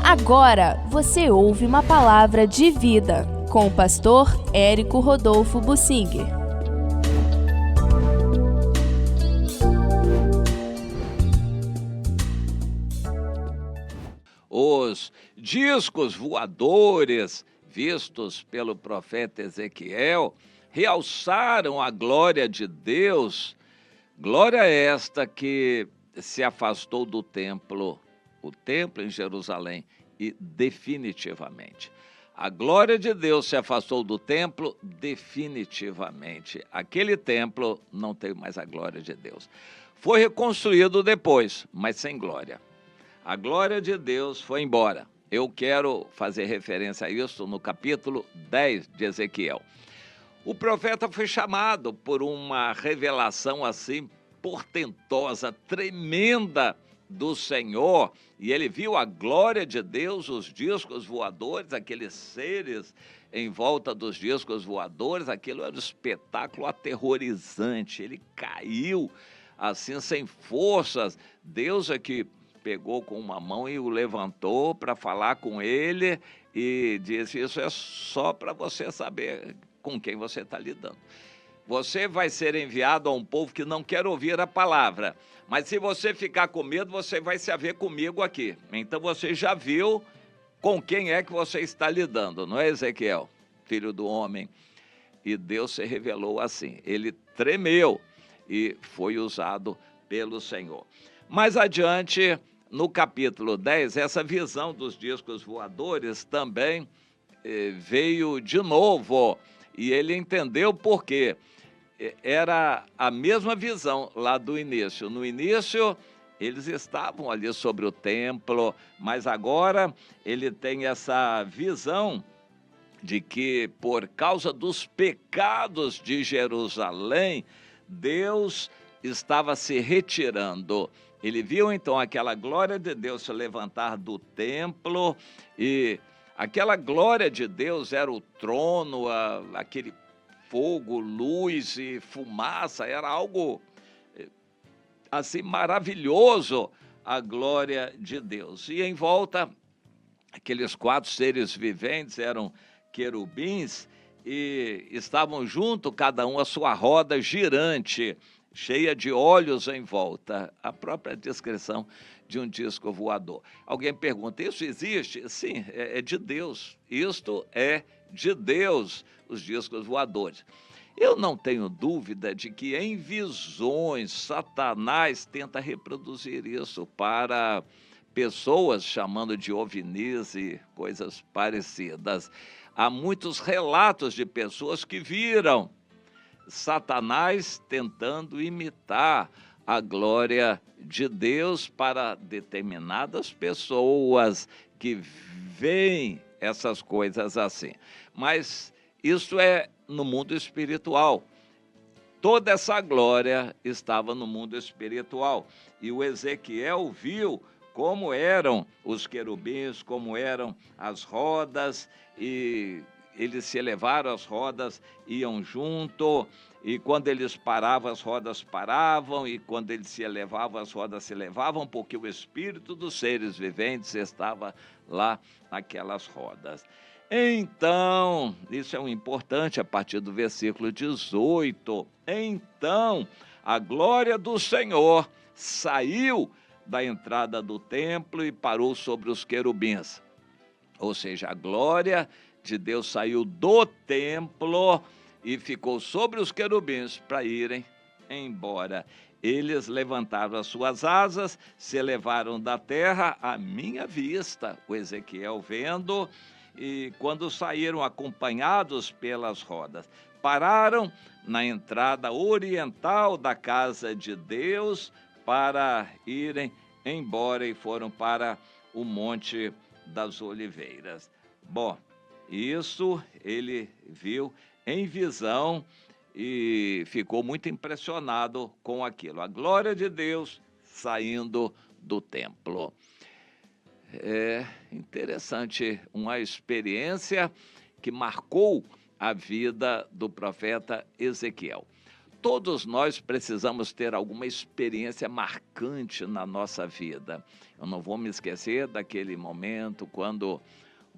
Agora você ouve uma palavra de vida com o pastor Érico Rodolfo Bussinger. Os discos voadores vistos pelo profeta Ezequiel realçaram a glória de Deus, glória esta que se afastou do templo, o templo em Jerusalém, e definitivamente. A glória de Deus se afastou do templo definitivamente. Aquele templo não tem mais a glória de Deus. Foi reconstruído depois, mas sem glória. A glória de Deus foi embora. Eu quero fazer referência a isso no capítulo 10 de Ezequiel. O profeta foi chamado por uma revelação assim portentosa, tremenda do Senhor, e ele viu a glória de Deus, os discos voadores, aqueles seres em volta dos discos voadores. Aquilo era um espetáculo aterrorizante. Ele caiu assim sem forças. Deus é que pegou com uma mão e o levantou para falar com ele e disse: isso é só para você saber com quem você está lidando. Você vai ser enviado a um povo que não quer ouvir a palavra, mas se você ficar com medo, você vai se haver comigo aqui. Então você já viu com quem é que você está lidando, não é, Ezequiel, filho do homem? E Deus se revelou assim. Ele tremeu e foi usado pelo Senhor. Mais adiante, no capítulo 10, essa visão dos discos voadores também veio de novo, e ele entendeu por quê. Era a mesma visão lá do início. No início, eles estavam ali sobre o templo, mas agora ele tem essa visão de que, por causa dos pecados de Jerusalém, Deus estava se retirando. Ele viu então aquela glória de Deus se levantar do templo, e aquela glória de Deus era o trono, aquele fogo, luz e fumaça, era algo assim maravilhoso, a glória de Deus. E em volta, aqueles 4 seres viventes eram querubins e estavam junto, cada um a sua roda girante, cheia de olhos em volta. A própria descrição de um disco voador. Alguém pergunta: isso existe? Sim, é de Deus. Isto é de Deus, os discos voadores. Eu não tenho dúvida de que em visões Satanás tenta reproduzir isso para pessoas, chamando de ovnis e coisas parecidas. Há muitos relatos de pessoas que viram Satanás tentando imitar a glória de Deus para determinadas pessoas que veem essas coisas assim. Mas isso é no mundo espiritual. Toda essa glória estava no mundo espiritual. E o Ezequiel viu como eram os querubins, como eram as rodas, e eles se elevaram, as rodas iam junto, e quando eles paravam, as rodas paravam, e quando eles se elevavam, as rodas se elevavam, porque o espírito dos seres viventes estava lá naquelas rodas. Então, isso é um importante a partir do versículo 18. Então, a glória do Senhor saiu da entrada do templo e parou sobre os querubins. Ou seja, a glória de Deus saiu do templo e ficou sobre os querubins para irem embora. Eles levantaram as suas asas, se elevaram da terra à minha vista, o Ezequiel vendo, e quando saíram acompanhados pelas rodas, pararam na entrada oriental da casa de Deus para irem embora e foram para o Monte das Oliveiras. Bom, isso ele viu em visão e ficou muito impressionado com aquilo. A glória de Deus saindo do templo. É interessante, uma experiência que marcou a vida do profeta Ezequiel. todos nós precisamos ter alguma experiência marcante na nossa vida. Eu não vou me esquecer daquele momento quando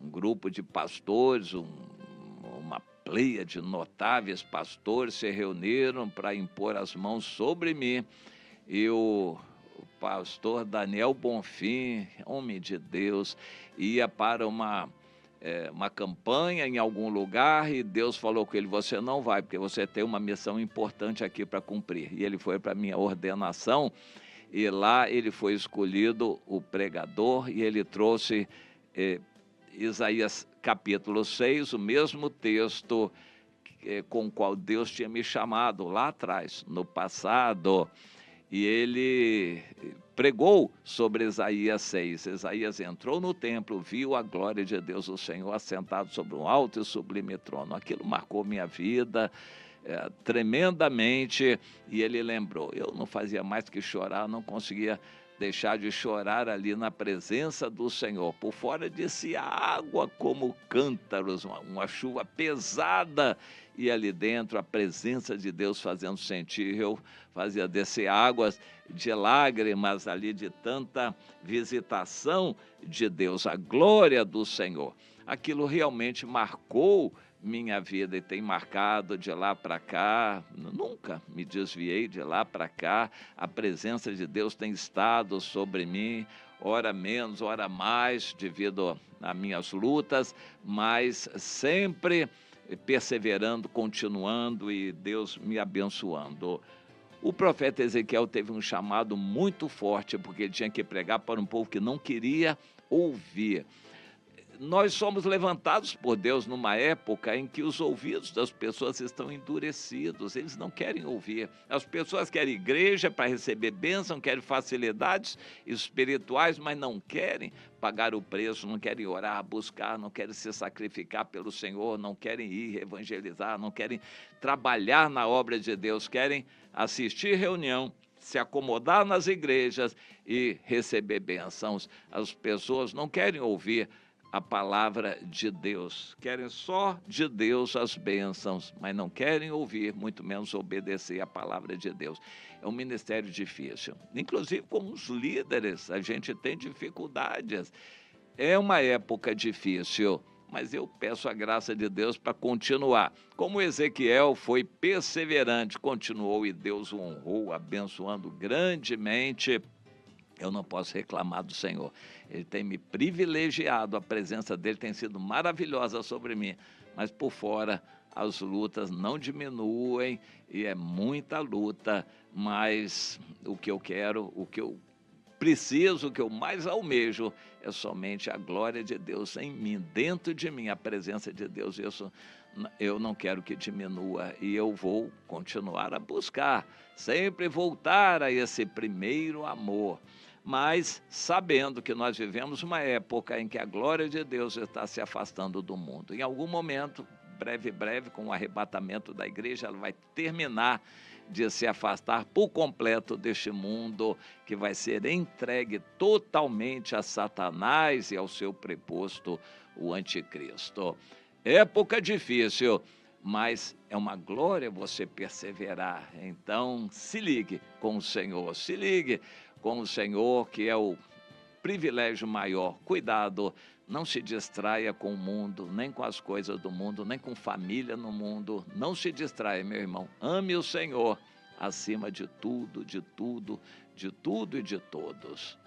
um grupo de pastores, uma pleia de notáveis pastores se reuniram para impor as mãos sobre mim. E o pastor Daniel Bonfim, homem de Deus, ia para uma campanha em algum lugar e Deus falou com ele: você não vai, porque você tem uma missão importante aqui para cumprir. E ele foi para a minha ordenação e lá ele foi escolhido o pregador e ele trouxe Isaías capítulo 6, o mesmo texto com o qual Deus tinha me chamado lá atrás, no passado. E ele pregou sobre Isaías 6. Isaías entrou no templo, viu a glória de Deus, o Senhor, assentado sobre um alto e sublime trono. Aquilo marcou minha vida tremendamente. E ele lembrou, eu não fazia mais que chorar, não conseguia deixar de chorar ali na presença do Senhor. Por fora descia água como cântaros, uma chuva pesada, e ali dentro a presença de Deus fazendo sentir. Eu fazia descer águas de lágrimas ali de tanta visitação de Deus, a glória do Senhor. Aquilo realmente marcou minha vida e tem marcado de lá para cá. Nunca me desviei de lá para cá. A presença de Deus tem estado sobre mim, ora menos, ora mais, devido às minhas lutas, mas sempre perseverando, continuando e Deus me abençoando. O profeta Ezequiel teve um chamado muito forte, porque ele tinha que pregar para um povo que não queria ouvir. Nós somos levantados por Deus numa época em que os ouvidos das pessoas estão endurecidos, eles não querem ouvir. As pessoas querem igreja para receber bênção, querem facilidades espirituais, mas não querem pagar o preço, não querem orar, buscar, não querem se sacrificar pelo Senhor, não querem ir evangelizar, não querem trabalhar na obra de Deus, querem assistir reunião, se acomodar nas igrejas e receber bênçãos. As pessoas não querem ouvir a palavra de Deus, querem só de Deus as bênçãos, mas não querem ouvir, muito menos obedecer a palavra de Deus. É um ministério difícil, inclusive como os líderes, a gente tem dificuldades. É uma época difícil, mas eu peço a graça de Deus para continuar. Como Ezequiel foi perseverante, continuou e Deus o honrou, abençoando grandemente. Eu não posso reclamar do Senhor. Ele tem me privilegiado, a presença dele tem sido maravilhosa sobre mim. Mas por fora, as lutas não diminuem e é muita luta. Mas o que eu quero, o que eu preciso, o que eu mais almejo é somente a glória de Deus em mim, dentro de mim, a presença de Deus. Isso eu não quero que diminua e eu vou continuar a buscar, sempre voltar a esse primeiro amor. Mas sabendo que nós vivemos uma época em que a glória de Deus está se afastando do mundo. Em algum momento, breve, com o arrebatamento da igreja, ela vai terminar de se afastar por completo deste mundo, que vai ser entregue totalmente a Satanás e ao seu preposto, o anticristo. Época difícil, mas é uma glória você perseverar. Então, se ligue com o Senhor, se ligue com o Senhor, que é o privilégio maior. Cuidado, não se distraia com o mundo, nem com as coisas do mundo, nem com família no mundo. Não se distraia, meu irmão. Ame o Senhor acima de tudo, de tudo, de tudo e de todos.